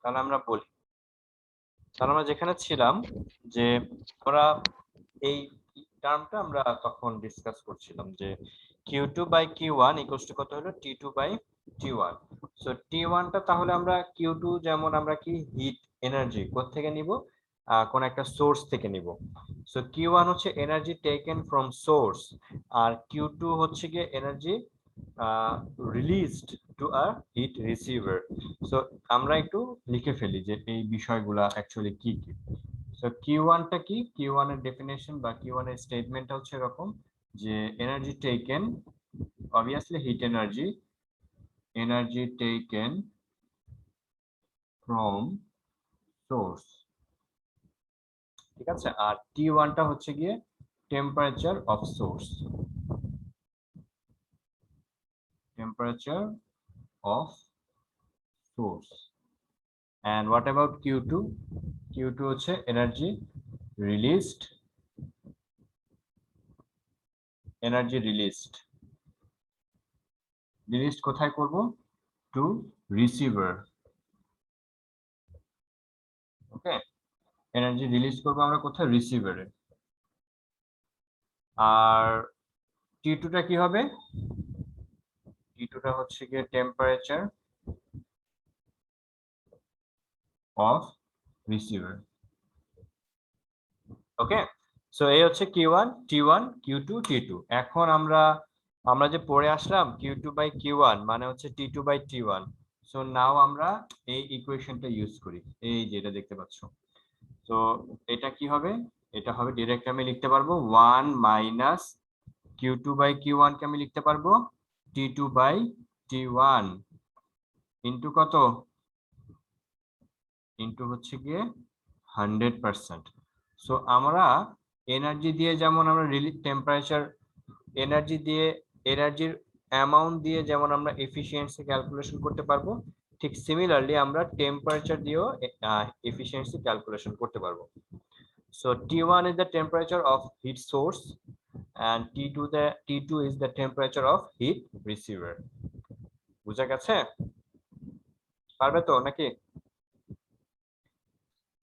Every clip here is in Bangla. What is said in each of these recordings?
তাহলে আমরা বলি, তাহলে আমরা যেখানে ছিলাম যে আমরা এই টার্মটা আমরা তখন ডিসকাস করছিলাম যে Q2 by Q1 equals to কত হলো T2 by T1। So T1 টা তাহলে আমরা Q2 যেমন আমরা কি হিট এনার্জি কোথা থেকে নিব, কোন একটা সোর্স থেকে নিব। সো Q1 হচ্ছে এনার্জি টেকেন ফ্রম সোর্স, আর Q2 হচ্ছে গিয়ে energy released to a heat receiver. So আমরা একটু লিখে ফেলি যে এই বিষয়গুলা অ্যাকচুয়ালি কি কি। সো Q1 টা কি, Q1 এর ডেফিনেশন বা Q1 এর স্টেটমেন্টটা হচ্ছে এরকম যে energy taken, obviously heat energy taken from source, ঠিক আছে। আর T1 টা হচ্ছে গিয়ে temperature of swords, temperature of swords. and what about Q2? Q2 হচ্ছে energy released, energy released, released কোথায় করব, টু রিসিভার। ওকে, এনার্জি রিলিজ করবো আমরা কোথায়, রিসিভারে। আর T2 টা কি হবে, T2 টা হচ্ছে গিয়ে temperature of receiver. Okay, so এই হচ্ছে Q1 T1 Q2 T2। এখন আমরা যে পড়ে আসলাম Q2 বাই Q1 মানে হচ্ছে T2 by T1। So now আমরা এই ইকুয়েশনটা ইউজ করি, এই যেটা দেখতে পাচ্ছ। তো এটা কি হবে, এটা হবে ডাইরেক্ট আমি লিখতে পারবো 1 মাইনাস Q2 বাই Q1 কে আমি লিখতে পারবো T2 বাই T1 ইন্টু কত, ইন্টু হচ্ছে গিয়ে 100%। সো আমরা এনার্জি দিয়ে যেমন আমরা রিলিজ টেম্পারেচার, এনার্জি দিয়ে এনার্জির অ্যামাউন্ট দিয়ে যেমন আমরা এফিসিয়েন্সি ক্যালকুলেশন করতে পারবো, ঠিক সিমিলারলি আমরা টেম্পারেচার দিয়েও এফিসিয়েন্সি ক্যালকুলেশন করতে পারবো। So T1 is the temperature of heat source and T2 is the temperature of heat receiver. বুঝা গেছে? পারবে তো নাকি?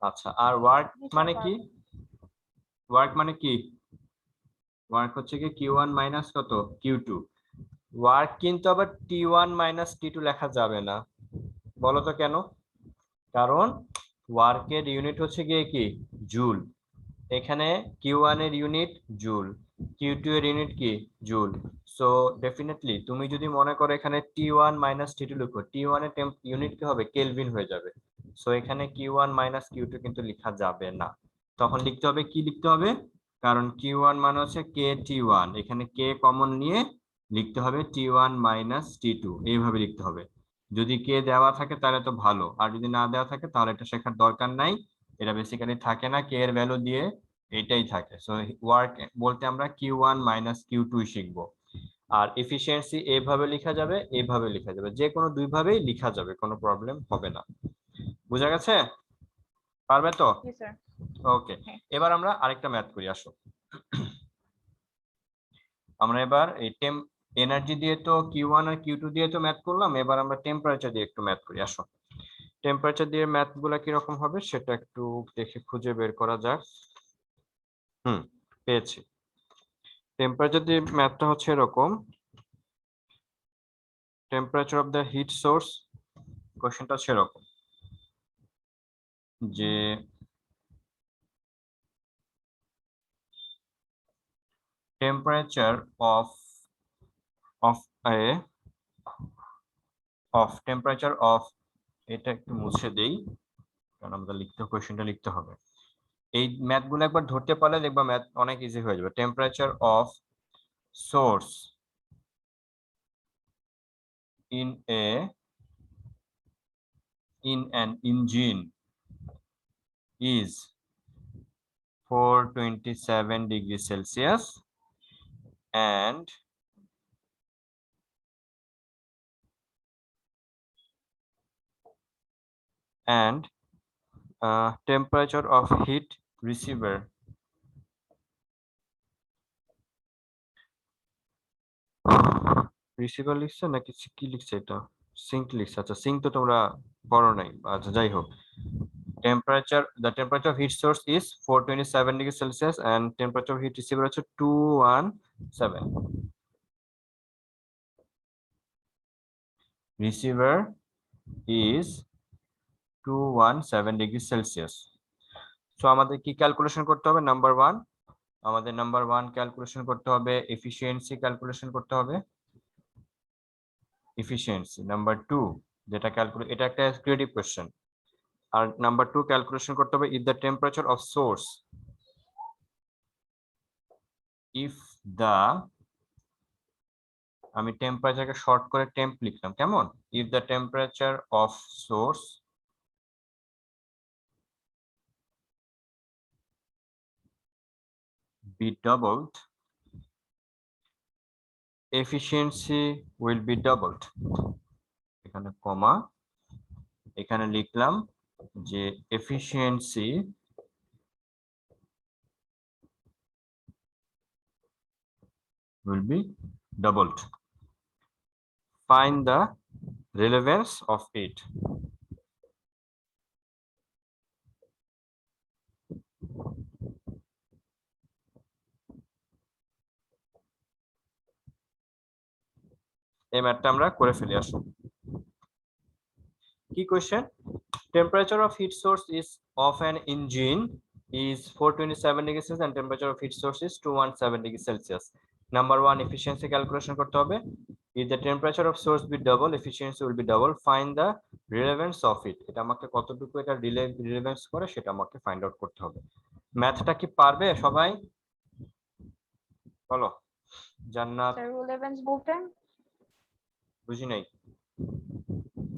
আচ্ছা, আর ওয়ার্ক মানে কি? ওয়ার্ক মানে কি? ওয়ার্ক হচ্ছে কি Q1 মাইনাস কত, Q2। ওয়ার্ক কিন্তু আবার T1 মাইনাস T2 লেখা যাবে না, বলো তো কেন? কারণ ওয়ার্কের ইউনিট হচ্ছে গিয়ে কি, জুল। এখানে Q1 এর ইউনিট জুল, Q2 এর ইউনিট কি, জুল। সো ডেফিনেটলি তুমি যদি মনে করো এখানে T1 মাইনাস T2 লিখো, T1 এর ইউনিট কি হবে, কেলভিন হয়ে যাবে। সো এখানে Q1 মাইনাস Q2 কিন্তু লেখা যাবে না, তখন লিখতে হবে কি লিখতে হবে, কারণ Q1 মানে হচ্ছে KT1, এখানে K কমন নিয়ে লিখতে হবে T1 মাইনাস T2, এইভাবে লিখতে হবে। যদি K দেওয়া থাকে তাহলে তো ভালো, আর যদি না দেওয়া থাকে তাহলে এটা শেখার দরকার নাই। এটা বেসিক্যালি থাকে না, K এর ভ্যালু দিয়ে এটাই থাকে। সো ওয়ার্ক বলতে আমরা Q1 মাইনাস Q2 শিখবো। আর এফিসিয়েন্সি এইভাবে লেখা যাবে, এইভাবে লেখা যাবে, যে কোনো দুই ভাবেই লেখা যাবে, কোনো প্রবলেম হবে না। বুঝা গেছে? পারবে তো? ওকে, এবার আমরা আরেকটা ম্যাথ করি, আসো। আমরা এবার এই এনার্জি দিয়ে তো Q1 আর Q2 দিয়ে তো ম্যাথ করলাম, এবার আমরা টেম্পারেচার দিয়ে একটু ম্যাথ করি, আসো। টেম্পারেচার দিয়ে ম্যাথ গুলা কিরকম হবে সেটা একটু দেখে খুঁজে বের করা যাক। পেয়েছি। টেম্পারেচার দিয়ে ম্যাথটা হচ্ছে এরকম, temperature of the heat source, কোশ্চেনটা হচ্ছে এরকম যে টেম্পারেচার অফ টেম্পারেচার অফ, এটা একটু মুছে দেই কারণ আমাদের কোশ্চেনটা লিখতে হবে। এই ম্যাথ গুলো একবার ধরতে পারলে দেখবা ম্যাথ অনেক ইজি হয়ে যাবে। Temperature of swords in an engine is 427 degrees Celsius and temperature of heat receiver লিখছে নাকি কি লিখছে, এটা সিঙ্ক লিখছে। আচ্ছা, সিঙ্ক তো তোমরা পড়ো নাই, আচ্ছা যাই হোক। The temperature of heat source is 427 degrees Celsius and temperature of heat receiver হচ্ছে 217. Receiver is 217 degrees Celsius. So আমাদের কি ক্যালকুলেশন করতে হবে? নাম্বার 1 আমাদের নাম্বার 1 ক্যালকুলেশন করতে হবে, এফিশিয়েন্সি ক্যালকুলেশন করতে হবে, এফিশিয়েন্সি। নাম্বার 2 যেটা ক্যালকুলেট, এটা একটা ক্রিয়েটিভ কোশ্চেন। আর নাম্বার 2 ক্যালকুলেশন করতে হবে if the temperature of swords, if the, আমি টেম্পারেচারকে শর্ট করে টেম্প লিখলাম, কেমন? If the temperature of swords be doubled, efficiency will be doubled. এখানে কমা, এখানে লিখলাম যে efficiency will be doubled. Find the relevance of it. এই ম্যাথটা আমরা করে ফেলি, আসো। কি question? Temperature of heat source is of an engine is 427 degrees Celsius and temperature of heat source is 217 degrees Celsius. Number 1 efficiency calculation করতে হবে। If the temperature of source be double, efficiency will be double. Find the relevance of it. এটা আমাকে কতটুকু এটা রিলেভেন্স করে সেটা আমাকে ফাইন্ড আউট করতে হবে। ম্যাথটা কি পারবে সবাই? বলো। জান্নাত। স্যার রিলেভেন্স বলতে? বুঝি নাই।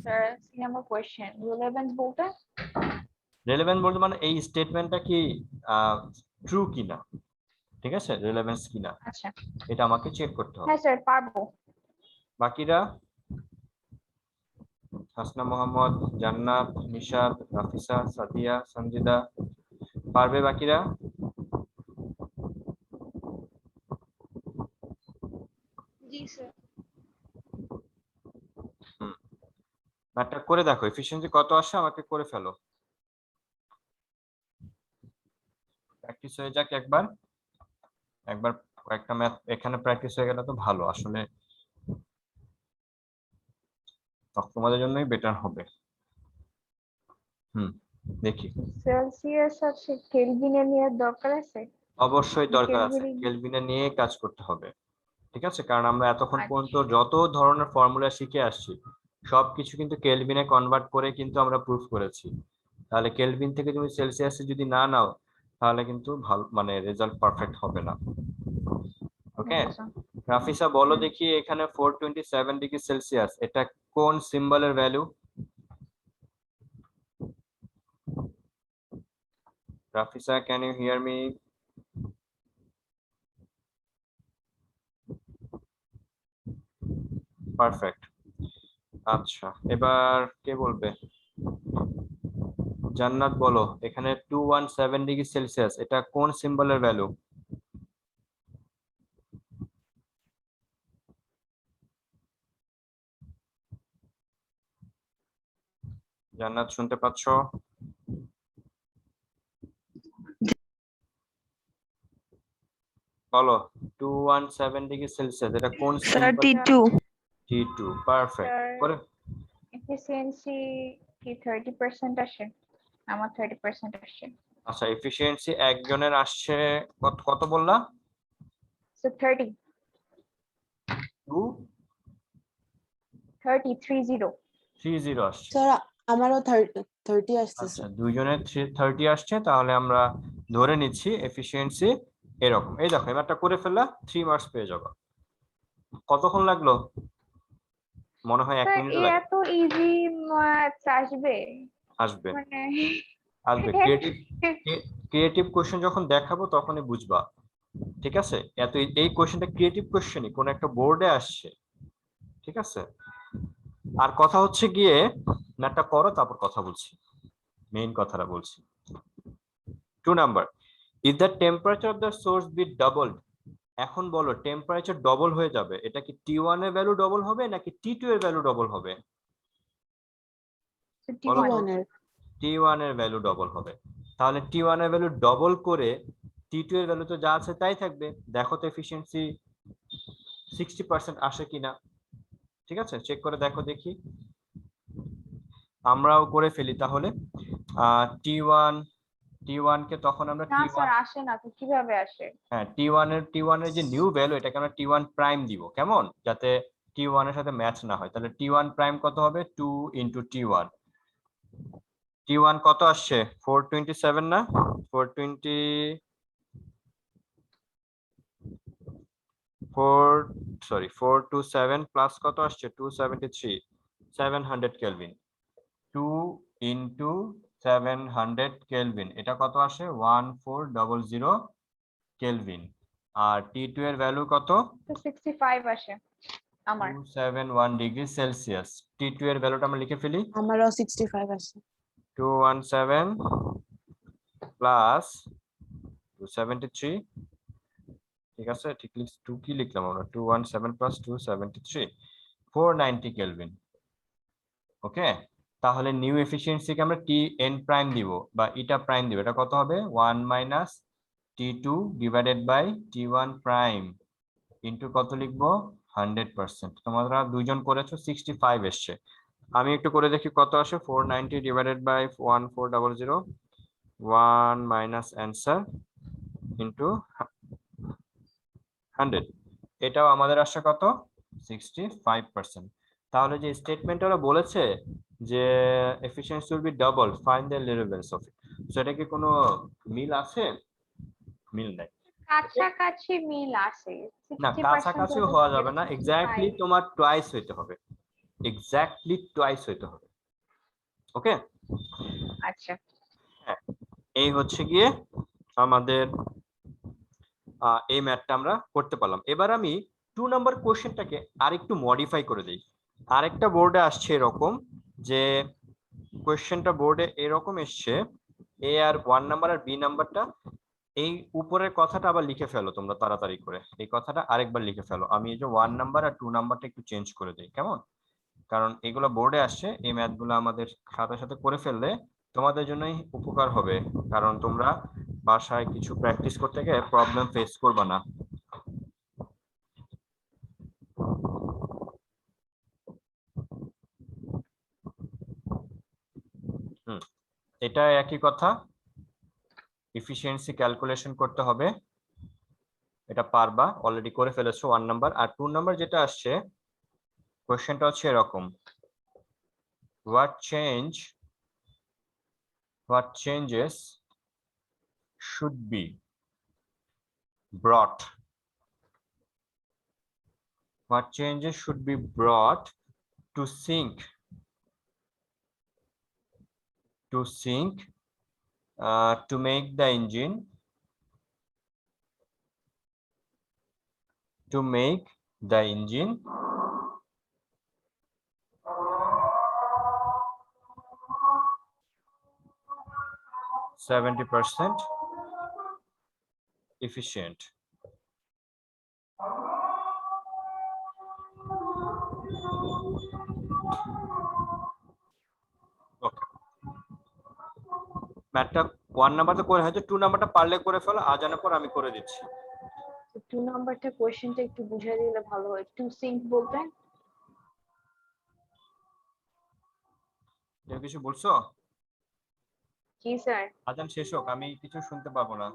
Sir C number question relevance বলতে? রিলেভেন্স বলতে মানে এই স্টেটমেন্টটা কি ট্রু কিনা, ঠিক আছে, রিলেভেন্স কিনা, আচ্ছা এটা আমাকে চেক করতে হবে। হ্যাঁ স্যার পারবো। বাকিরা? হাসনা মোহাম্মদ, জান্নাত, নিশাত, রাফিসা, সাদিয়া, সঞ্জিদা, পারবে বাকিরা? জি স্যার। ম্যাথটা করে দেখো, এফিশিয়েন্সি কত আসে আমাকে করে ফেলো। প্র্যাকটিস হয়ে যাক একবার, একবার কয়েকটা ম্যাথ এখানে প্র্যাকটিস হয়ে গেলে তো ভালো, আসলে তোমাদের জন্যই বেটার হবে। দেখি। সেলসিয়াস আছে কেলভিনে নিয়ে দরকার আছে? অবশ্যই দরকার আছে, কেলভিনে নিয়ে কাজ করতে হবে, ঠিক আছে, কারণ আমরা এতক্ষণ পর্যন্ত যত ধরনের ফর্মুলা শিখে আসছি সবকিছু কিন্তু কেলভিনে কনভার্ট করে কিন্তু আমরা প্রুফ করেছি। তাহলে কেলভিন থেকে তুমি সেলসিয়াসে যদি না নাও তাহলে কিন্তু ভালো, মানে রেজাল্ট পারফেক্ট হবে না। ওকে, রাফিসা বলো দেখি, এখানে 427 ডিগ্রি সেলসিয়াস এটা কোন সিম্বলের ভ্যালু? রাফিসা, can you hear me? Perfect. আচ্ছা, এবার কে বলবে? জান্নাত বলো, এখানে 217 ডিগ্রি সেলসিয়াস এটা কোন সিম্বলের ভ্যালু? জান্নাত শুনতে পাচ্ছো? বলো 217 ডিগ্রি সেলসিয়াস এটা কোন সিম্বল? T2 T2 perfect. করে এফিসিয়েন্সি কি 30% আসে? আমার 30% আসে। আচ্ছা, এফিশিয়েন্সি একজনের আসছে কত কত বললা? সো 30 30 আসছে। স্যার আমারও 30 আসছে। আচ্ছা, দুইজনের 30 আসছে, তাহলে আমরা ধরে নিচ্ছি এফিশিয়েন্সি এরকম। এই দেখো এবারটা করে ফেললা, 3 মার্কস পেয়ে যাবে। কতক্ষণ লাগলো? মনে হয় 1 মিনিট লাগে। এত ইজি ম্যাথস আসবে? আসবে মানে আসবে, ক্রিয়েটিভ কোশ্চেন যখন দেখাবো তখনই বুঝবা, ঠিক আছে। এই কোশ্চেনটা ক্রিয়েটিভ কোশ্চেনই, কোন একটা বোর্ডে আসছে, ঠিক আছে। আর কথা হচ্ছে গিয়ে ম্যাথটা করো তারপর কথা বলছি, মেইন কথাটা বলছি। 2 number, if the temperature of the source be doubled, এখন বলো টেম্পারেচার ডবল হয়ে যাবে, এটা কি T1 এর ভ্যালু ডবল হবে নাকি T2 এর ভ্যালু ডবল হবে? বলো তো। T1 এর T1 এর ভ্যালু ডবল হবে, তাহলে T1 এর ভ্যালু ডবল করে T2 এর ভ্যালু তো যা আছে তাই থাকবে। দেখো তো এফিসিয়েন্সি 60% আসে কিনা, ঠিক আছে, চেক করে দেখো দেখি। আমরাও করে ফেলি তাহলে। T1 কে তখন আমরা না T1, স্যার আসে না তো, কিভাবে আসে? হ্যাঁ T1 এর যে নিউ ভ্যালু এটাকে আমরা T1 প্রাইম দিব, কেমন, যাতে T1 এর সাথে ম্যাচ না হয়। তাহলে T1 প্রাইম কত হবে, 2 ইন্টু T1। T1 কত আসছে, 427 না, 427 প্লাস কত আসছে, 273, 700 কেলভিন। 2 ইন্টু 700 কেলভিন, এটা কত আসে, 1400 কেলভিন। আর T2 এর ভ্যালু কত, তো 65 আসে আমার। 271 ডিগ্রি সেলসিয়াস। T2 এর ভ্যালুটা আমরা লিখে ফেলি, আমারও 65 আছে। 217 প্লাস 273, ঠিক আছে, ঠিক লিখছি, 2 কি লিখলাম আমরা, 217 প্লাস 273, 490 কেলভিন। ওকে, তাহলে নিউ এফিসিয়েন্সিকে আমরা Tn প্রাইম দিব বা ইটা প্রাইম দিব, এটা কত হবে, 1 minus T2 divided by T1 prime into কত লিখবো, 100%। তোমরা দুইজন করেছো, 65 এসছে। আমি একটু করে দেখি কত আসে, 490 divided by 1400, 1 minus answer into 100, এটাও আমাদের আসছে কত, 65%। তাহলে যে স্টেটমেন্টটা ওরা বলেছে যে efficiency will be double, find the relevance of it, so এটা কি কোনো মিল আছে, মিল নাই। কাছাকাছি মিল আসে, না 60% কাছাকাছিও হওয়া যাবে না, এক্স্যাক্টলি তোমার টুয়াইস হইতে হবে, এক্স্যাক্টলি টুয়াইস হইতে হবে। ওকে, আচ্ছা হ্যাঁ, এই হচ্ছে গিয়ে আমাদের এই ম্যাথটা আমরা করতে পারলাম। এবার আমি 2 নাম্বার কোশ্চেনটাকে আরেকটু মডিফাই করে দিই। আরেকটা বোর্ডে আসছে এরকম, যে কোশ্চেনটা বোর্ডে এরকম এসছে, এ আর 1 নাম্বার আর বি নাম্বারটা, এই উপরের কথাটা আবার লিখে ফেলো তোমরা তাড়াতাড়ি করে, এই কথাটা আরেকবার লিখে ফেলো। আমি এই যে 1 নাম্বার আর 2 নাম্বারটা একটু চেঞ্জ করে দিই, কেমন, কারণ এগুলো বোর্ডে আসছে, এই ম্যাথগুলো আমাদের সাথে সাথে করে ফেললে তোমাদের জন্যই উপকার হবে, কারণ তোমরা বাসায় কিছু প্র্যাকটিস করতে গিয়ে প্রবলেম ফেস করবে না। এটা একই কথা, এফিসিয়েন্সি ক্যালকুলেশন করতে হবে, এটা পারবা, অলরেডি করে ফেলেছো 1 নাম্বার। আর 2 নাম্বার যেটা আসছে, কোশ্চেনটা হচ্ছে এরকম, what changes should be brought, what changes should be brought to sync to make the engine, to make the engine %70 efficient. Okay. ম্যাথটা 1 নাম্বার তো করে হয়তো, 2 নাম্বারটা পারলে করে ফেলো, আজানের পর আমি করে দিচ্ছি। 2 নাম্বারটা কোশ্চেনটা একটু বুঝিয়ে দিলে ভালো হয়। টু সিঙ্ক বলতে কেউ কিছু বলছো? কি স্যার? আজান শেষ হোক, আমি কিছু শুনতে পাবো না।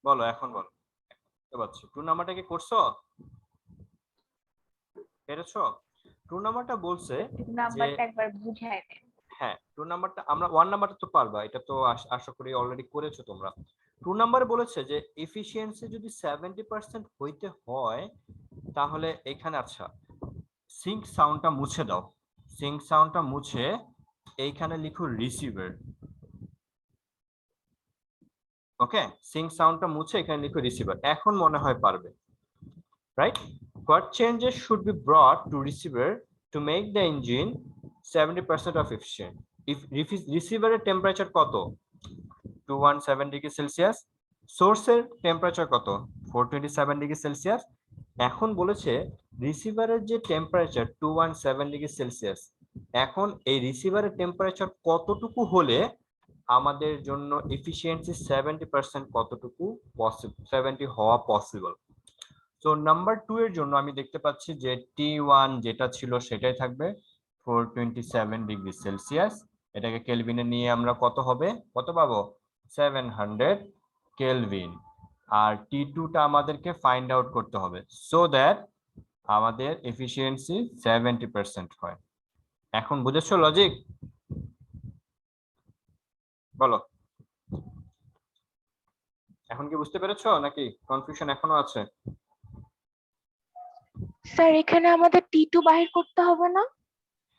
বলো, এখন বলো, বুঝতে পারছি। 2 নাম্বারটা কি করছো, পেরেছো? 2 নাম্বারটা বলছে 2 যে, নাম্বারটা একবার বুঝাই দেন। হ্যাঁ 2 নাম্বারটা আমরা, 1 নাম্বারটা তো পারবা, এটা তো আশা করি অলরেডি করেছো তোমরা। 2 নাম্বারে বলেছে যে এফিসিয়েন্সি যদি 70% হইতে হয়, তাহলে এখানে আচ্ছা সিঙ্ক সাউন্ডটা মুছে দাও, সিঙ্ক সাউন্ডটা মুছে এইখানে লিখো রিসিভার। ওকে, সিঙ্ক সাউন্ডটা মুছে এখানে লিখো রিসিভার। এখন মনে হয় পারবে, right? What changes should be brought to receiver to make the engine 70% of efficient? If receiver এর টেম্পারেচার কত? 217 ডিগ্রি সেলসিয়াস। সোর্সের টেম্পারেচার কত? 427 ডিগ্রি সেলসিয়াস। এখন বলেছে রিসিভারের যে টেম্পারেচার 217 ডিগ্রি সেলসিয়াস, এখন এই রিসিভারের টেম্পারেচার কতটুকু হলে আমাদের জন্য এফিসিয়েন্সি 70% কতটুকু পসিবল, 70 হওয়া পসিবল। তো নাম্বার 2 এর জন্য আমি দেখতে পাচ্ছি যে T1 যেটা ছিল সেটাই থাকবে 427 ডিগ্রি সেলসিয়াস। এটাকে কেলভিনে নিয়ে আমরা কত হবে, কত পাবো? 700 কেলভিন। আর T2 টা আমাদেরকে ফাইন্ড আউট করতে হবে সো দ্যাট আমাদের এফিসিয়েন্সি 70% হয়। এখন বুঝেছো লজিক? বলো, এখন কি বুঝতে পেরেছো নাকি কনফিউশন এখনো আছে? স্যার এখানে আমাদের T2 বাহির করতে হবে না?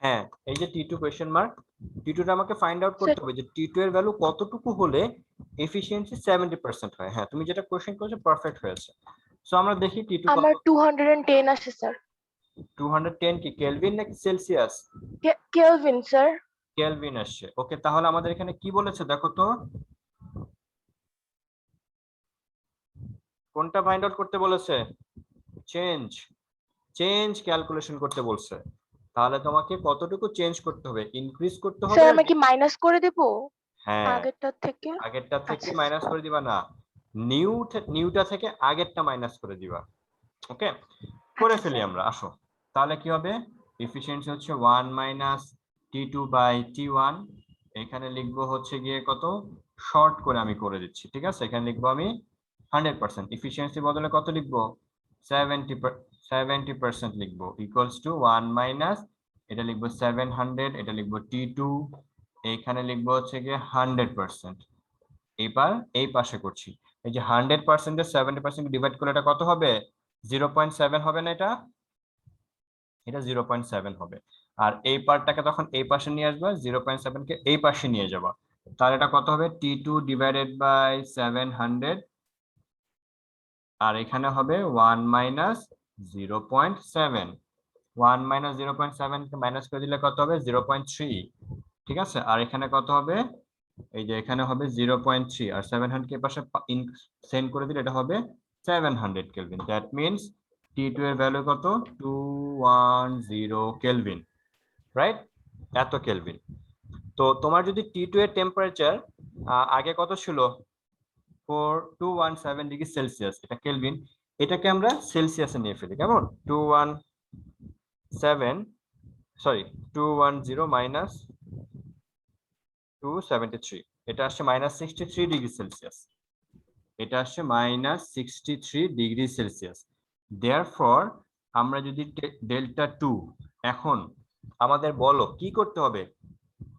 হ্যাঁ, এই যে T2 কোয়েশ্চেন মার্ক, T2 টা আমাকে ফাইন্ড আউট করতে স্যার হবে যে T2 এর ভ্যালু কতটুকু হলে এফিসিয়েন্সি 70% হয়। হ্যাঁ, তুমি যেটা কোয়েশ্চেন করেছো পারফেক্ট হয়েছে। সো আমরা দেখি T2 কত। আমার 210 আসে স্যার। 210 কি কেলভিন নাকি সেলসিয়াস? Kelvin sir. কেলভিন আসছে। ওকে, তাহলে আমাদের এখানে কি বলেছে দেখো তো, কোনটা ফাইন্ড আউট করতে বলেছে? চেঞ্জ, চেঞ্জ ক্যালকুলেশন করতে বলছে। তাহলে তোমাকে কতটুকু চেঞ্জ করতে হবে, ইনক্রিজ করতে হবে? স্যার আমি কি মাইনাস করে দেব হ্যাঁ, আগেরটার থেকে? আগেরটা থেকে আচ্ছা মাইনাস করে দিবা না, নিউটা থেকে আগেরটা মাইনাস করে দিবা। ওকে, করে আচ্ছা ফেলি স্যার। আমরা, আসো। তাহলে কি হবে? এফিসিয়েন্সি হচ্ছে 1 মাইনাস T2 বাই T1। এখানে লিখবো হচ্ছে গিয়ে কত, শর্ট করে আমি করে দিচ্ছি, ঠিক আছে? এখানে লিখবো আমি 100%, এফিসিয়েন্সি বদলে কত লিখবো? 70% লিখবো, ইকুয়ালস টু 1 মাইনাস, এটা লিখবো 700, এটা লিখবো T2, এইখানে লিখবো হচ্ছে গিয়ে 100%। এবার এই পাশে করছি, এই যে 100% এর 70% ডিভাইড করলে এটা কত হবে? 0.7 হবে না? এটা 0.7 হবে। আর এই পার্টটাকে তখন এই পাশে নিয়ে আসবা, 0.7 কে এই পাশে নিয়ে যাবা, তাহলে এটা কত হবে? T2 ডিভাইডেড বাই 700, আর এখানে হবে 1 মাইনাস 0.7। 1 মাইনাস 0.7 কে মাইনাস করে দিলে কত হবে? 0.3, ঠিক আছে? আর এখানে কত হবে? এই যে এখানে হবে 0.3, আর 700 কে পাশে সেন্ড করে দিলে এটা হবে 700 কেলভিন। দ্যাট মিন্স T2 এর ভ্যালু কত? 210 কেলভিন, রাইট? এত কেলভিন। তো তোমার যদি T2 এর টেম্পারেচার আগে কত ছিল? 217 ডিগ্রি সেলসিয়াস, এটা কেলভিন, এটাকে আমরা সেলসিয়াসে নিয়ে ফেলি। কেমন? 210 মাইনাস 273, এটা আসছে মাইনাস 63 ডিগ্রি সেলসিয়াস, এটা আসছে মাইনাস 63 ডিগ্রি সেলসিয়াস। দেয়ারফর আমরা যদি ডেল্টা 2, এখন আমাদের বলো কি করতে হবে,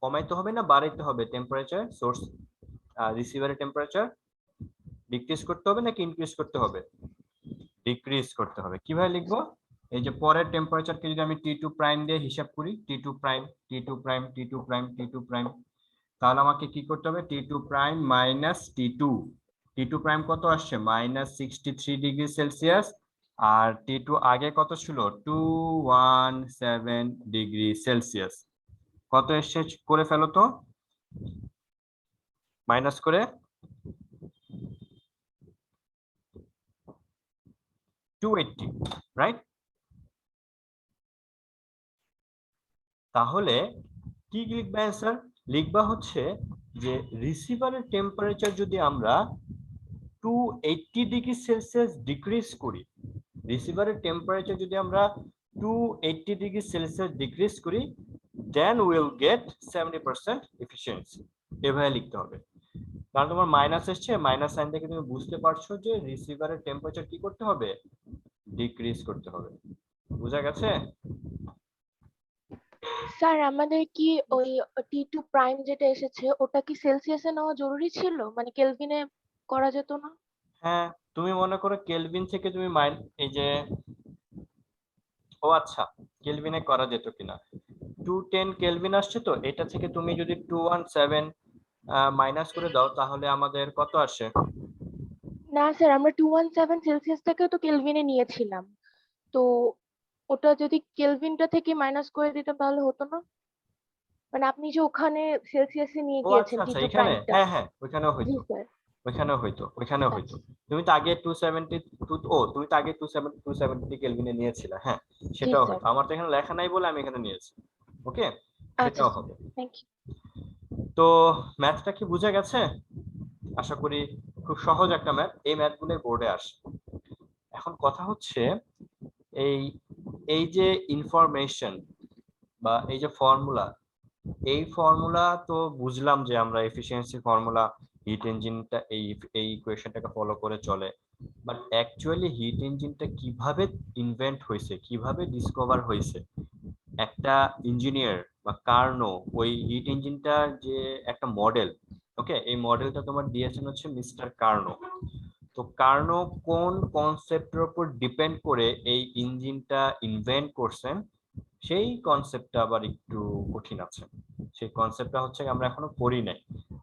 কমাইতে হবে না বাড়াইতে হবে টেম্পারেচার? সোর্স রিসিভারের টেম্পারেচার ডিক্রিজ করতে হবে নাকি ইনক্রিজ করতে হবে? ডিক্রিজ করতে হবে। কিভাবে লিখবো? এই যে পরের টেম্পারেচারকে যদি আমি T2 প্রাইম দিয়ে হিসাব করি, T2 prime, T2 prime, T2 prime, T2 prime, তাহলে আমাকে কি করতে হবে? T2 prime minus T2, T2 prime কত আসছে? মাইনাস 63 ডিগ্রি সেলসিয়াস, আর T2 আগে কত ছিল? 217 ডিগ্রি সেলসিয়াস। কত এসছে করে ফেলো তো, মাইনাস করে 280, রাইট? তাহলে কি লিখবা অ্যান্সার? লিখবা হচ্ছে যে রিসিভারের টেম্পারেচার যদি আমরা 280 ডিগ্রি সেলসিয়াস ডিক্রিজ করি, রিসিভারের টেম্পারেচার যদি আমরা 280 ডিগ্রি সেলসিয়াস ডিক্রিজ করি, দেন উইল গেট 70% এফিসিয়েন্সি। এভাবে লিখতে হবে। কারণ তোমার মাইনাস এসছে, মাইনাস সাইন থেকে তুমি বুঝতে পারছো যে রিসিভারের টেম্পারেচার কি করতে হবে? ডিক্রিজ করতে হবে। বুঝা গেছে? স্যার আমাদের কি ওই T2 প্রাইম যেটা এসেছে ওটা কি সেলসিয়াসে নেওয়া জরুরি ছিল, মানে কেলভিনে করা যেত না? হ্যাঁ, তুমি মনে করো কেলভিন থেকে তুমি এই যে ও আচ্ছা, কেলভিনে করা যেত কিনা। 210 কেলভিন আসছে, তো এটা থেকে তুমি যদি 217 মাইনাস করে দাও তাহলে আমাদের কত আসে? না স্যার, আমরা 217 সেলসিয়াস থেকে তো কেলভিনে নিয়েছিলাম, তো ওটা যদি কেলভিনটা থেকে মাইনাস করে দিতাম তাহলে হতো না? মানে আপনি যে ওখানে সেলসিয়াসে নিয়ে ও গিয়েছেন আচ্ছা আচ্ছা, টি2 এখানে প্রাইমটা। হ্যাঁ হ্যাঁ, ওইখানেও জি হইতো, স্যার। ওইখানেও হইতো। আচ্ছা তুমি তো আগে 272, ও তুমি তো আগে 270 কেলভিনে নিয়েছিলে, হ্যাঁ জি সেটাও স্যার। হতো। আমার তো এখানে লেখা নাই বলে আমি এখানে নিয়েছি। ওকে, আচ্ছা সেটাও স্যার, হবে। Thank you. তো ম্যাথটা কি বুঝা গেছে? আশা করি খুব সহজ একটা ম্যাথ, এই ম্যাথগুলো বোর্ডে আসে। এখন কথা হচ্ছে এই এই যে ইনফরমেশন বা এই যে ফর্মুলা, এই ফর্মুলা তো বুঝলাম যে আমরা এফিসিয়েন্সি ফর্মুলা হিট ইঞ্জিনটা এই এই ইকুয়েশনটাকে ফলো করে চলে, বাট অ্যাকচুয়ালি হিট ইঞ্জিনটা কিভাবে ইনভেন্ট হয়েছে, কিভাবে ডিসকভার হয়েছে, একটা ইঞ্জিনিয়ার বা কার্নো ওই হিট ইঞ্জিনটার যে একটা মডেল, ওকে, এই মডেলটা তোমার দিয়েছেন হচ্ছে মিস্টার কার্নো। তো কার্নো কোন কনসেপ্টের উপর ডিপেন্ড করে এই ইঞ্জিনটা ইনভেন্ট করছেন, সেই কনসেপ্টটা আবার একটু কঠিন আছে। সেই কনসেপ্টটা হচ্ছে আমরা এখনো পড়ি নাই।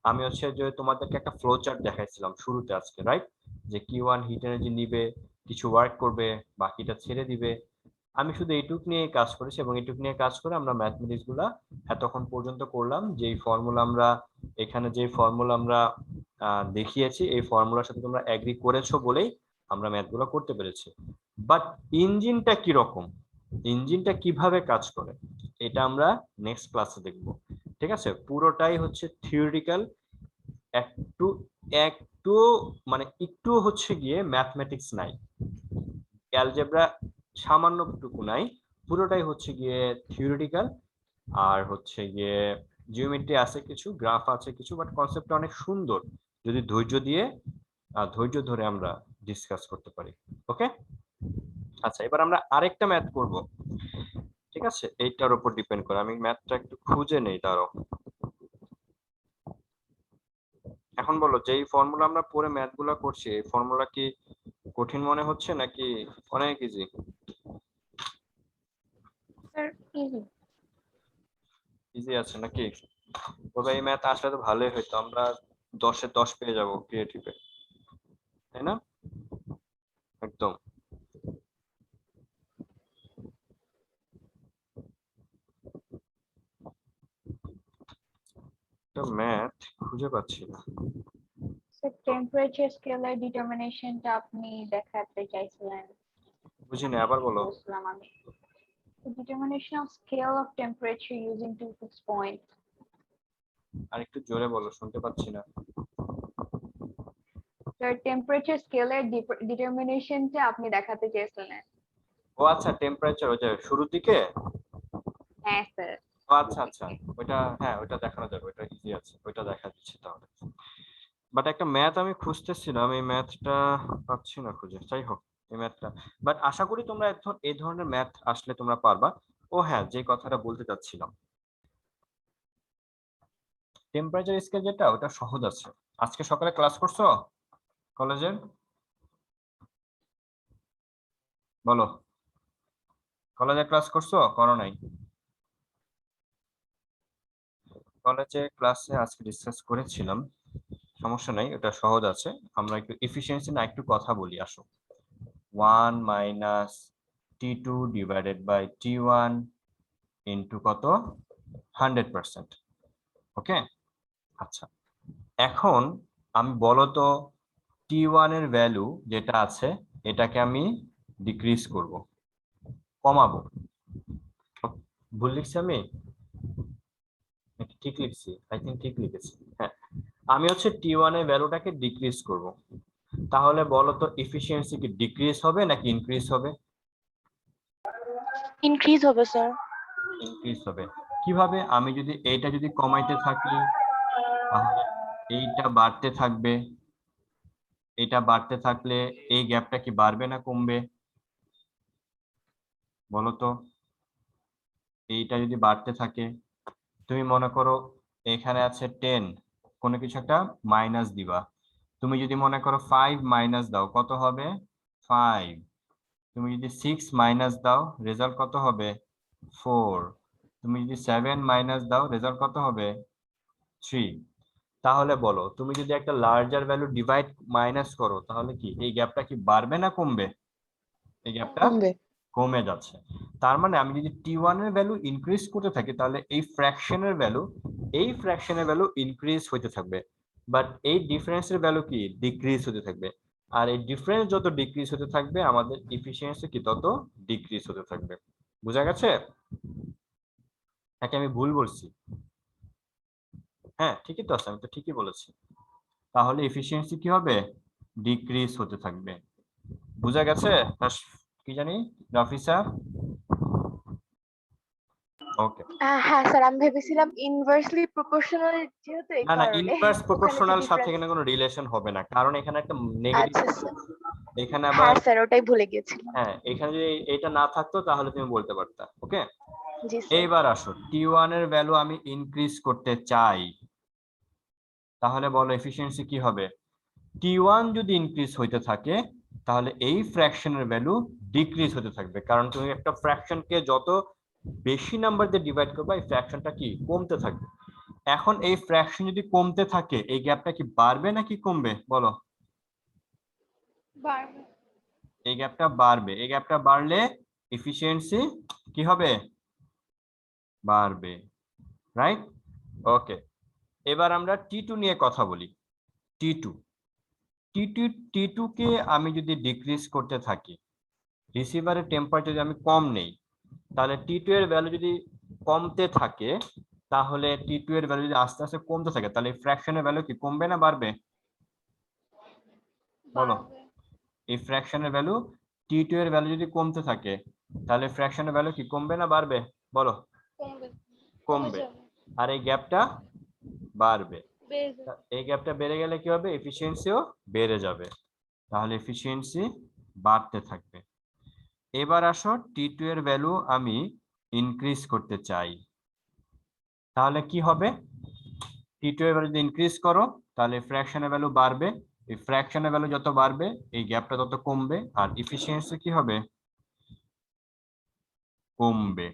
আমি হচ্ছে যে তোমাদেরকে একটা ফ্লো চার্ট দেখাইছিলাম শুরুতে আজকে, রাইট? যে Q1 হিট এনার্জি নিবে, কিছু ওয়ার্ক করবে, বাকিটা ছেড়ে দিবে। আমি শুধু এইটুক নিয়ে কাজ করেছি এবং এইটুক নিয়ে কাজ করে আমরা ম্যাথমেটিক্স গুলা এতক্ষণ পর্যন্ত করলাম। যেই ফর্মুলা আমরা এখানে যে ফর্মুলা আমরা দেখিয়েছি, এই ফর্মুলার সাথে তোমরা এগ্রি করেছো বলেই আমরা ম্যাথগুলো করতে পেরেছি। বাট ইঞ্জিনটা কি রকম, ইঞ্জিনটা কিভাবে কাজ করে, এটা আমরা নেক্সট ক্লাসে দেখব। ঠিক আছে, পুরোটাই হচ্ছে থিওরিটিক্যাল, একটু একটু মানে একটু হচ্ছে গিয়ে ম্যাথমেটিক্স নাই, অ্যালজেব্রা সামান্যটুকু নাই, পুরোটাই হচ্ছে গিয়ে থিওরিটিক্যাল। আর হচ্ছে গিয়ে জিওমেট্রি আছে কিছু, গ্রাফ আছে কিছু, বাট কনসেপ্টটা অনেক সুন্দর যদি ধৈর্য ধরে আমরা ডিসকাস করতে পারি। ওকে, আচ্ছা এবার আমরা আরেকটা ম্যাথ করব। ঠিক আছে, এইটার উপর ডিপেন্ড করে আমি ম্যাথটা একটু খুঁজে নেই তারও। এখন বলো, যেই ফর্মুলা আমরা পরে ম্যাথগুলো করছি, এই ফর্মুলা কি কঠিন মনে হচ্ছে নাকি অনেক ইজি? Sir easy. ইজি আছে নাকি? তবে এই ম্যাথ আসলে তো ভালোই হইতো, আমরা 10-এ 10 পেয়ে যাবো ক্রিয়েটিভে, তাই না? একদম। তো ম্যাথ খুঁজে পাচ্ছি না। স্যার টেম্পারেচার স্কেলের ডিটারমিনেশনটা আপনি দেখাতে চাইছিলেন, বুঝিনি, আবার বলো। বুঝলাম আমি। The determination of scale of temperature using 2 fixed points. আর একটু জোরে বলো, শুনতে পাচ্ছি না। স্যার টেম্পারেচার স্কেলের ডিটারমিনেশনটা আপনি দেখাতে চেয়েছিলেন। ও আচ্ছা, টেম্পারেচার ওই যে শুরুর দিকে। হ্যাঁ স্যার। ও আচ্ছা আচ্ছা, ওইটা হ্যাঁ ওইটা দেখানো যাবে, ওইটা ইজি আছে, ওইটা দেখা দিচ্ছি তাহলে। বাট একটা ম্যাথ আমি খুঁজতেছিলাম, এই ম্যাথটা পাচ্ছি না খুঁজে, যাই হোক এই ম্যাথটা। বাট আশা করি তোমরা এই ধরনের ম্যাথ আসলে তোমরা পারবা। ও হ্যাঁ, যে কথাটা বলতে চাচ্ছিলাম, টেম্পারেচার স্কেল যেটা, ওটা সহজ আছে। আজকে সকালে ক্লাস করছো কলেজে? বলো, কলেজে ক্লাস করছো, করো নাই? কলেজে ক্লাসে আজকে ডিসকাস করেছিলাম, সমস্যা নাই, এটা সহজ আছে। আমরা একটু এফিসিয়েন্সি না একটু কথা বলি, আসো। 1 minus T2 divided by T1 into কত, 100%। ওকে, আচ্ছা এখন আমি বলো তো, T1 এর ভ্যালু যেটা আছে এটাকে আমি ডিক্রিজ করব, কমাবো। ভুল লিখছি আমি নাকি ঠিক লিখছি? আই থিঙ্ক ঠিক লিখেছি, হ্যাঁ। আমি হচ্ছে T1 এর ভ্যালুটাকে ডিক্রিজ করব, তাহলে বলো তো এফিসিয়েন্সি কি ডিক্রিজ হবে নাকি ইনক্রিজ হবে? ইনক্রিজ হবে স্যার। ইনক্রিজ হবে। কিভাবে? আমি যদি এইটা যদি কমাইতে থাকি তাহলে এইটা বাড়তে থাকবে, এটা বাড়তে থাকলে এই গ্যাপটা কি বাড়বে না কমবে বলো তো? এইটা যদি বাড়তে থাকে, তুমি মনে করো এখানে আছে 10, কোনো কিছু একটা মাইনাস দিবা, তুমি যদি মনে করো 5 মাইনাস দাও কত হবে? 5। তুমি যদি 6 মাইনাস দাও রেজাল্ট কত হবে 4, তুমি যদি 7 মাইনাস দাও রেজাল্ট কত হবে 3। তাহলে বলো তুমি যদি একটা লার্জার ভ্যালু ডিভাইড মাইনাস করো তাহলে কি এই গ্যাপটা কি বাড়বে না কমবে? এই গ্যাপটা কমবে। কমে যাচ্ছে। তার মানে আমি যদি টি1 এর ভ্যালু ইনক্রিজ করতে থাকি তাহলে এই ফ্র্যাকশনের ভ্যালু ইনক্রিজ হতে থাকবে, বাট এই ডিফারেন্সের ভ্যালু কি ডিক্রিজ হতে থাকবে। আর এই ডিফারেন্স যত ডিক্রিজ হতে থাকবে আমাদের এফিসিয়েন্সি কি তত ডিক্রিজ হতে থাকবে। বোঝা গেছে? নাকি আমি ভুল বলছি? হ্যাঁ ঠিকই তো আছে, আমি তো ঠিকই বলেছি। তাহলে এফিসিয়েন্সি কি হবে ডিক্রিজ হতে থাকবে। বোঝা গেছে? কি জানি রাফি স্যার? ওকে। হ্যাঁ স্যার, আমি ভেবেছিলাম ইনভার্সলি প্রপোর্শনাল যেহেতু এই না না, কারণে ইনভার্স ওখানে প্রপোর্শনাল সাথে difference- এখানে কোনো রিলেশন হবে না, কারণ এখানে একটা নেগেটিভ আচ্ছা আছে। স্যার, এখানে আবার হ্যাঁ স্যার ওটাই ভুলে গেছিলাম। হ্যাঁ, এখানে যদি এটা না থাকতো তাহলে তুমি বলতে পারতা। ওকে, জি স্যার। এইবার আসো টি1 এর ভ্যালু আমি ইনক্রিজ করতে চাই, তাহলে বলো এফিসিয়েন্সি কি হবে? টি1 যদি ইনক্রিজ হইতে থাকে তাহলে এই ফ্র্যাকশনের ভ্যালু ডিক্রিজ হতে থাকবে, কারণ তুমি একটা ফ্র্যাকশনকে যত বেশি নাম্বার দিয়ে ডিভাইড করবে এই ফ্র্যাকশনটা কি কমতে থাকবে। এখন এই ফ্র্যাকশন যদি কমতে থাকে এই গ্যাপটা কি বাড়বে নাকি কমবে বলো? বাড়বে। এই গ্যাপটা বাড়বে। এই গ্যাপটা বাড়লে এফিসিয়েন্সি কি হবে? বাড়বে, রাইট? ওকে, এবার আমরা টি2 নিয়ে কথা বলি। টি2 কে আমি যদি ডিক্রিজ করতে থাকি, রিসিভারের টেম্পারেচার যদি আমি কম নেই, তাহলে টি2 এর ভ্যালু যদি কমতে থাকে তাহলে টি2 এর ভ্যালু যদি আস্তে আস্তে কমতে থাকে তাহলে ফ্র্যাকশনের ভ্যালু কি কমবে না বাড়বে বলো? এই ফ্র্যাকশনের ভ্যালু টি2 এর ভ্যালু যদি কমতে থাকে তাহলে ফ্র্যাকশনের ভ্যালু কি কমবে না বাড়বে বলো? কমবে। আর এই গ্যাপটা বাড়বে। এই গ্যাপটা বেড়ে গেলে কি হবে? এফিসিয়েন্সিও বেড়ে যাবে, তাহলে এফিসিয়েন্সি বাড়তে থাকবে। এবার আসো টি2 এর ভ্যালু আমি ইনক্রিজ করতে চাই, তাহলে কি হবে? টি2 এর ভ্যালু যদি ইনক্রিজ করো তাহলে ফ্র্যাকশনের ভ্যালু বাড়বে, এই ফ্র্যাকশনের ভ্যালু যত বাড়বে এই গ্যাপটা তত কমবে, আর এফিসিয়েন্সি কি হবে? কমবে।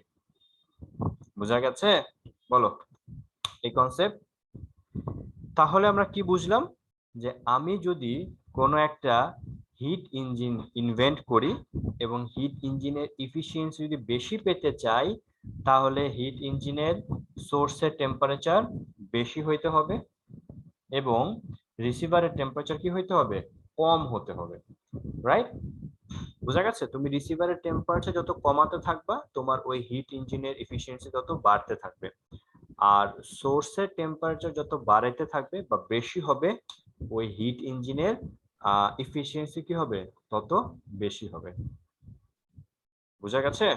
বোঝা গেছে বলো এই কনসেপ্ট? তাহলে আমরা কি বুঝলাম? যে আমি যদি কোনো একটা হিট ইঞ্জিন ইনভেন্ট করি এবং হিট ইঞ্জিনের এফিসিয়েন্সি যদি বেশি পেতে চাই তাহলে হিট ইঞ্জিনের সোর্সের টেম্পারেচার বেশি হইতে হবে এবং রিসিভারের টেম্পারেচার কি হইতে হবে? কম হতে হবে, রাইট? বোঝা গেছে? তুমি রিসিভারের টেম্পারেচার যত কমাতে থাকবা তোমার ওই হিট ইঞ্জিনের এফিসিয়েন্সি তত বাড়তে থাকবে, আর সোর্সের টেম্পারেচার যত বাড়াইতে থাকবে বা বেশি হবে ওই হিট ইঞ্জিনের এফিসিয়েন্সি কি হবে? তত বেশি হবে। বোঝা গেছে?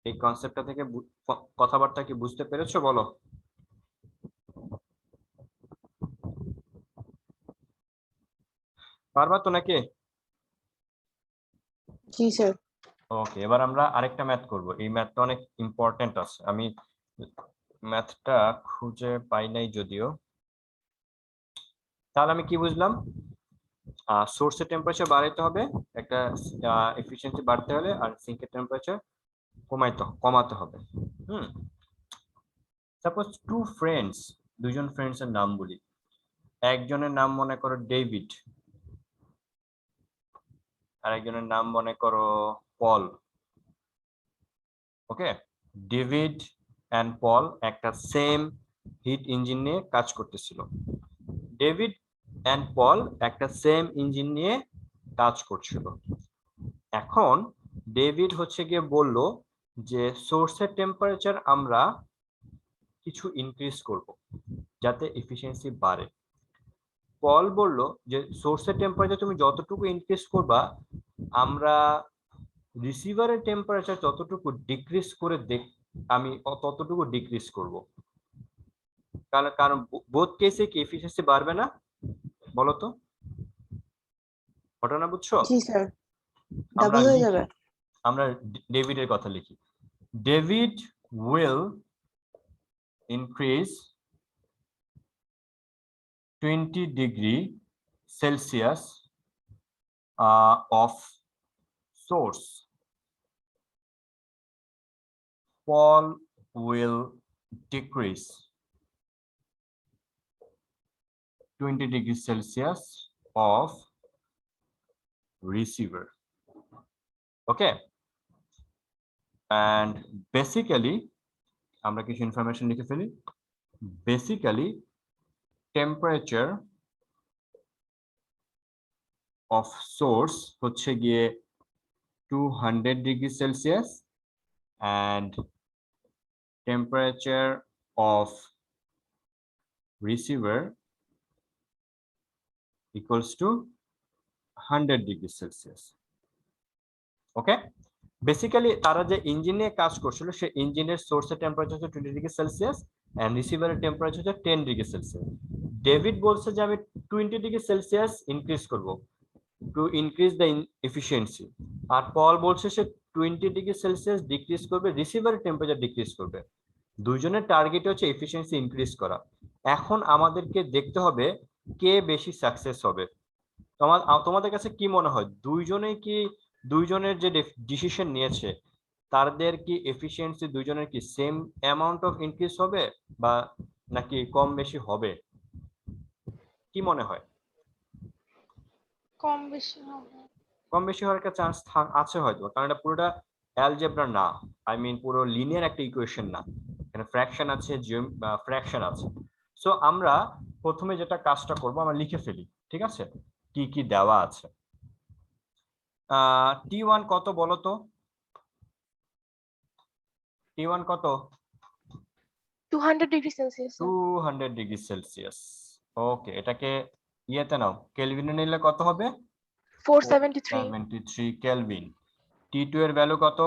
এই কনসেপ্টটা থেকে কথাবার্তা কি বুঝতে পেরেছো বলো? পারবা তো নাকি? জি স্যার। ওকে, এবার আমরা আরেকটা ম্যাথ করব। এই ম্যাথটা অনেক ইম্পর্টেন্ট আছে, আমি ম্যাথটা খুঁজে পাই নাই যদিও। তাহলে আমি কি বুঝলাম? সোর্সের টেম্পারেচার বাড়াইতে হবে একটা এফিসিয়েন্সি বাড়তে হলে, আর সিঙ্কের টেম্পারেচার কমাতে হবে। সাপোজ দুজন ফ্রেন্ডস এর নাম বলি। একজনের নাম মনে করো ডেভিড, আর একজনের নাম মনে করো পল। ওকে, ডেভিড এন্ড পল একটা সেম হিট ইঞ্জিন নিয়ে কাজ করতেছিল। ডেভিড এন্ড পল একটা সেম ইঞ্জিন নিয়ে কাজ করছিল। এখন ডেভিড হচ্ছে গিয়ে বলল যে সোর্সের টেম্পারেচার আমরা কিছু ইনক্রিজ করব যাতে এফিসিয়েন্সি বাড়ে। পল বলল যে সোর্সের টেম্পারেচার তুমি যতটুকু ইনক্রিজ করবা আমরা রিসিভারের টেম্পারেচার যতটুকু ডিক্রিজ করে আমি ততটুকু ডিক্রিজ করব, কারণ বোথ কেসে কি এফিসিয়েন্সি বাড়বে না বলো তো? ঘটনা বুঝছো? জি স্যার, আমরা ডাবল হয়ে যাবে। আমরা ডেভিডের কথা লিখি। David will increase 20 degree Celsius of source, Paul will decrease 20 degrees Celsius of receiver. Okay, and basically আমরা কিছু ইনফরমেশন লিখে ফেলি। Basically temperature of source হচ্ছে গিয়ে 200 degrees Celsius and temperature of receiver equals to 100 degrees Celsius. Okay, basically তারা যে ইঞ্জিনে কাজ করছিল সেই ইঞ্জিনের সোর্সের টেম্পারেচার হচ্ছে 20 ডিগ্রি সেলসিয়াস এন্ড রিসিভারের টেম্পারেচার হচ্ছে 10 ডিগ্রি সেলসিয়াস। ডেভিড বলছে যে আমি 20 ডিগ্রি সেলসিয়াস ইনক্রিজ করব টু ইনক্রিজ দ্য এফিশিয়েন্সি, আর পল বলছে সে 20 ডিগ্রি সেলসিয়াস ডিক্রিজ করবে, রিসিভারের টেম্পারেচার ডিক্রিজ করবে। দুইজনের টার্গেট হচ্ছে এফিশিয়েন্সি ইনক্রিজ করা। এখন আমাদেরকে দেখতে হবে কে বেশি সাকসেস হবে। তোমাদের কাছে কি মনে হয় দুইজনের যে ডিসিশন নিয়েছে তাদের কি এফিশিয়েন্সি দুইজনের কি সেম অ্যামাউন্ট অফ ইনক্রিজ হবে বা নাকি কম বেশি হবে? কি মনে হয়? কম বেশি হবে। কম বেশি হওয়ার একটা চান্স আছে হয়তো, কারণ এটা পুরোটা অ্যালজেব্রা না, আই মিন পুরো লিনিয়ার একটা ইকুয়েশন না, এখানে ফ্র্যাকশন আছে, ফ্র্যাকশন আছে। সো আমরা প্রথমে যেটা কাজটা করব আমরা লিখে ফেলি, ঠিক আছে, কি কি দেওয়া আছে। T1 কত বলো তো? T1 কত? 200 degree Celsius. 200 degree Celsius. Okay, এটাকে ইয়েতে নাও, কেলভিনে নিলে কত হবে? 473 কেলভিন। T2 এর ভ্যালু কত?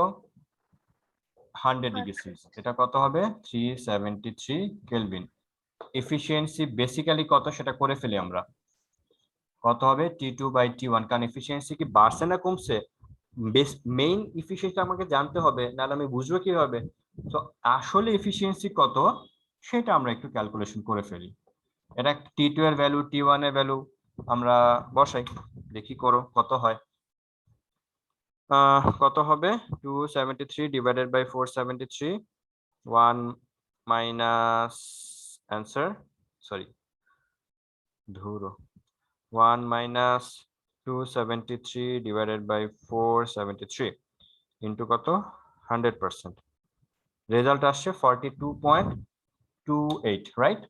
100 ডিগ্রি সেলসিয়াস। এটা কত হবে? 373 কেলভিন। এফিশিয়েন্সি বেসিক্যালি কত সেটা করে ফেলি আমরা। কত হবে? T2 বাই T1, কারণ এফিশিয়েন্সি কি বাড়ছে না কমছে? মেইন এফিশিয়েন্সি আমাকে জানতে হবে, নাহলে আমি বুঝবো কিভাবে? তো আসলে এফিশিয়েন্সি কত সেটা আমরা একটু ক্যালকুলেশন করে ফেলি। এটা T2 এর ভ্যালু, T1 এর ভ্যালু আমরা বসাই, দেখি করো কত হয়। কত হবে? 273 divided by 473, 1 minus answer, sorry ধুরো, 1 minus 273 divided by 473 into কত? 100%, রেজাল্ট আসছে 42.28, রাইট?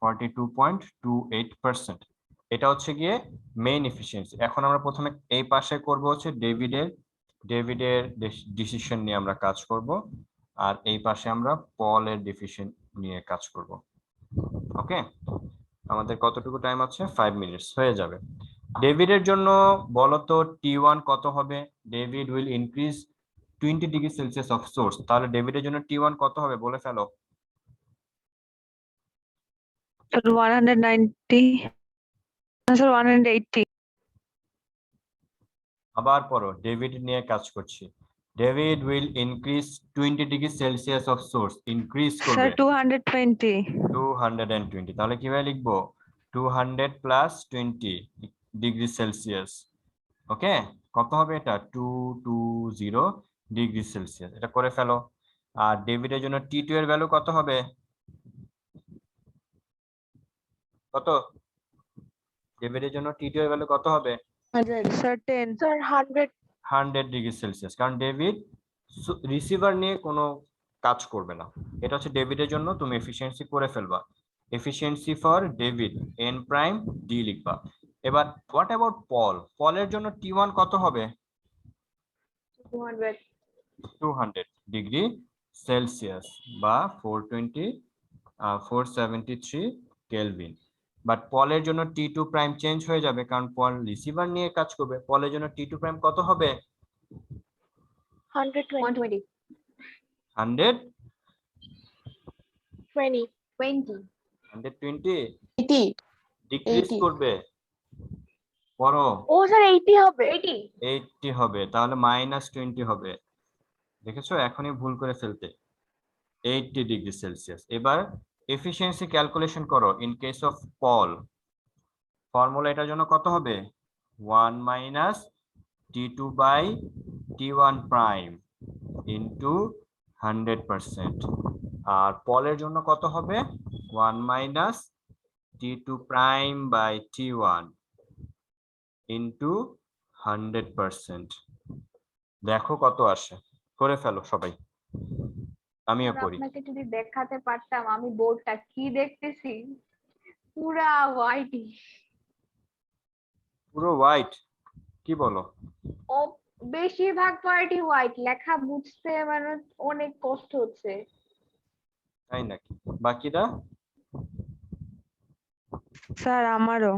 42.28%। এটা হচ্ছে গিয়ে মেইন এফিশিয়েন্সি। এখন আমরা প্রথমে এই পাশে করব হচ্ছে ডেভিডের ডিসিশন নিয়ে আমরা কাজ করব, আর এই পাশে আমরা পলের ডিসিশন নিয়ে কাজ করব। ওকে, আমাদের কতটুকু টাইম আছে? 5 মিনিটস হয়ে যাবে। ডেভিডের জন্য বলো তো T1 কত হবে? David will increase 20 degree Celsius of swords, তাহলে ডেভিডের জন্য T1 কত হবে বলে ফেলো। 190, answer 180. আবার পড়ো, ডেভিড নিয়ে কাজ করছি। David will increase 20 degree Celsius of swords, increase Sir, করবে 220. 220, তাহলে কিভাবে লিখবো? 200 প্লাস 20 ডিগ্রি সেলসিয়াস। ওকে, কত হবে এটা? 220 ডিগ্রি সেলসিয়াস। এটা করে ফেলো। আর ডেভিডের জন্য T2 এর ভ্যালু কত হবে? কত? ডেভিডের জন্য T2 এর ভ্যালু কত হবে? 100. Sir, 10. স্যার 100 ডিগ্রি সেলসিয়াস, কারণ ডেভিড রিসিভার নিয়ে কোনো কাজ করবে না। এটা হচ্ছে ডেভিডের জন্য, তুমি এফিশিয়েন্সি করে ফেলবা। Efficiency for David n prime d লিখবা। এবার হোয়াট অ্যাবাউট পল? পলের জন্য T1 কত হবে? 200 ডিগ্রি সেলসিয়াস বা 473 কেলভিন। বাট পলের জন্য T2 প্রাইম চেঞ্জ হয়ে যাবে, কারণ পল রিসিভার নিয়ে কাজ করবে। পলের জন্য T2 প্রাইম কত হবে? 120 120 80. ডিক্রিজ 80 করবে, বড় ও স্যার 80 হবে। 80 হবে, তাহলে -20 হবে। দেখেছো, এখনই ভুল করে ফেলতে। 80 ডিগ্রি সেলসিয়াস। এবার এফিশিয়েন্সি ক্যালকুলেশন করো in case of Paul. Formula এটার জন্য কত হবে? 1 minus T2 by T1 prime into 100%, আর পলের জন্য কত হবে 1 minus T2 prime by T1 into 100%। দেখো কত আসে, করে ফেলো সবাই, আমিও স্যার, করি। আপনাকে যদি দেখাতে পারতাম আমি বোর্ডটা কি দেখতেছি, পুরা হোয়াইট। পুরো হোয়াইট? কি বলো? ও বেশিরভাগ পার্টি হোয়াইট, লেখা বুঝতে মানে অনেক কষ্ট হচ্ছে। তাই নাকি? বাকিরা? স্যার আমারও।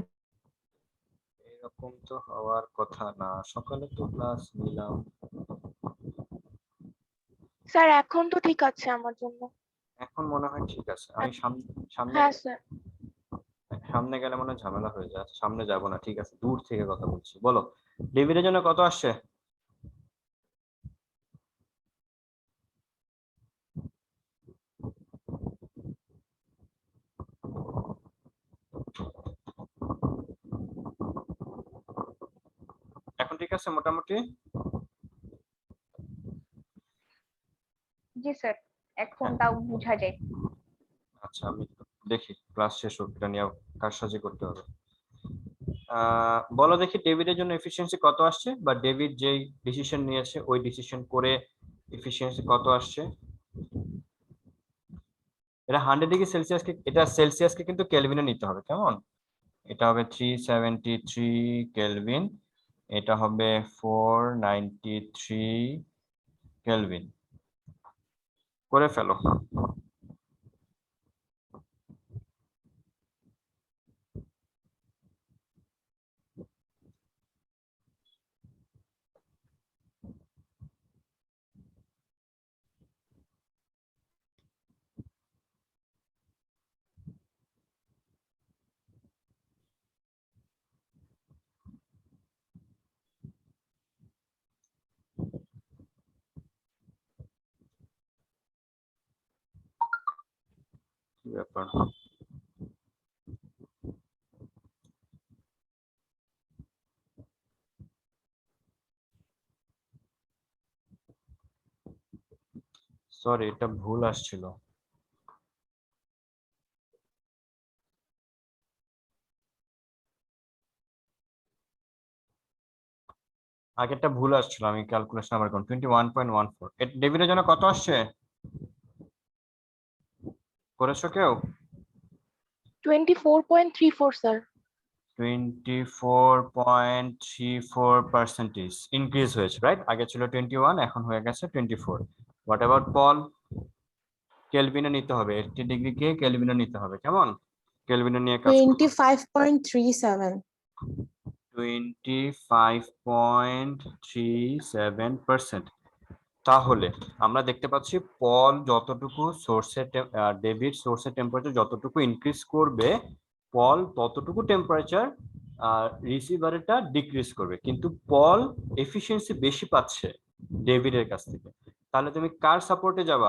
এরকম তো হওয়ার কথা না, সকালে তো ক্লাস নিলাম। স্যার এখন তো ঠিক আছে আমার জন্য। এখন মনে হয় ঠিক আছে। আমি সামনে হ্যাঁ স্যার। সামনে গেলে মনে হয় ঝামেলা হয়ে যায়। সামনে যাব না, ঠিক আছে, দূর থেকে কথা বলছি। বলো ডেভিডের জন্য কত আসছে? এখন ঠিক আছে মোটামুটি? জি স্যার, এখন তাও বোঝা যায়। আচ্ছা, আমি দেখি ক্লাস শেষ হোক, এটা নিয়ে কারসাজি করতে হবে। বলো দেখি ডেভিডের জন্য এফিসিয়েন্সি কত আসছে, বা ডেভিড যেই ডিসিশন নিয়েছে ওই ডিসিশন করে এফিসিয়েন্সি কত আসছে। এটা 100°C, এটা সেলসিয়াসকে কিন্তু কেলভিনে নিতে হবে, কেমন? এটা হবে 373 কেলভিন, এটা হবে 493 কেলভিন। করে ফেলো। কি ব্যাপার? সরি, এটা ভুল আসছিল। আগেরটা ভুল আসছিল, আমি ক্যালকুলেশন আবার কোন 21.14। ডেভিডের জন্য কত আসছে করেছো কেউ? 24.34 স্যার। 24.34% ইনক্রিজ হয়েছে, রাইট? আগে ছিল 21, এখন হয়ে গেছে 24। হোয়াট অ্যাবাউট পল? কেলভিনে নিতে হবে, 80° কে কেলভিনে নিতে হবে, কেমন? কেলভিনে নিয়ে কাজ করো। 25.37. 25.37%। তাহলে আমরা দেখতে পাচ্ছি পল যতটুকু সোর্সের ডেভিড সোর্সের টেম্পারেচার যতটুকু ইনক্রিজ করবে, পল ততটুকু টেম্পারেচার রিসিভারেরটা ডিক্রিজ করবে, কিন্তু পল এফিসিয়েন্সি বেশি পাচ্ছে ডেভিডের কাছ থেকে। তাহলে তুমি কার সাপোর্টে যাবা?